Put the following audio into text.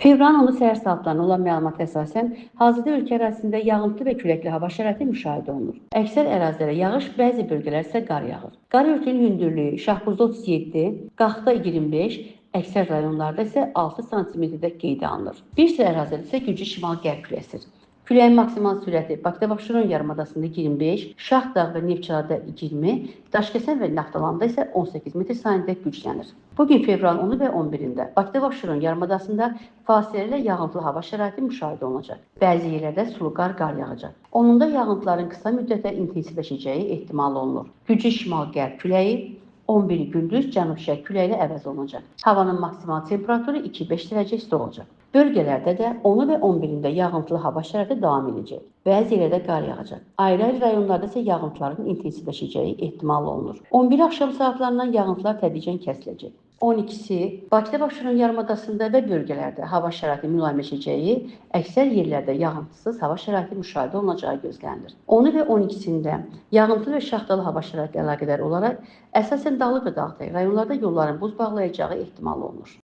Fevralın 10-u səhər saatlarına olan məlumata əsasən, hazırda ölkə ərazisində yağıntılı və küləkli hava şəraiti müşahidə olunur. Əksər ərazilərə yağış, bəzi bölgələr isə qar yağır. Qar örtüyünün hündürlüyü Şahbuzda 37, Qaxda 25, əksər rayonlarda isə 6 sm-də qeydə alınır. Bir sıra ərazilərdə isə güclü şimal-qərb küləyi əsir. Küləyin maksimal sürəti Bakıda və Abşeron yarımadasında 25, Şahdağ və Neftçalada 20, Daşkəsən və Naftalanda isə 18 metr/saniyədə güclənir. Bugün fevralın 10-u və 11-də Bakıda və Abşeron yarımadasında fasilələ yağıntılı hava şəraiti müşahidə olunacaq. Bəzi yerlərdə sulu qar yağacaq. 10-da yağıntıların qısa müddətdə intensivləşəcəyi ehtimal olunur. Güclü şimal-qərb küləyi 11-i gündüz cənub-şərq küləyi ilə əvəz olunacaq. Havanın maksimal temperaturu 2-5 dərəcə isti olacaq. Bölgələrdə də 10-u və 11-də yağıntılı hava şəraiti davam edəcək. Bəzi yerlərdə qar yağacaq. Ayrı-ayrı rayonlarda isə yağıntıların intensivləşəcəyi ehtimal olunur. 11 axşam saatlarından yağıntılar tədricən kəsiləcək. 12-si Bakıda və Abşeron yarımadasında və bölgələrdə hava şəraiti mülayimləşəcəyi, əksər yerlərdə yağıntısız hava şəraiti müşahidə olunacağı gözlənilir. 10-u və 12-sində yağıntılı və şaxtalı hava şəraiti əlaqədar olaraq əsasən dağlıq və dağlıq rayonlarda yolların buz bağlayacağı ehtimal olunur.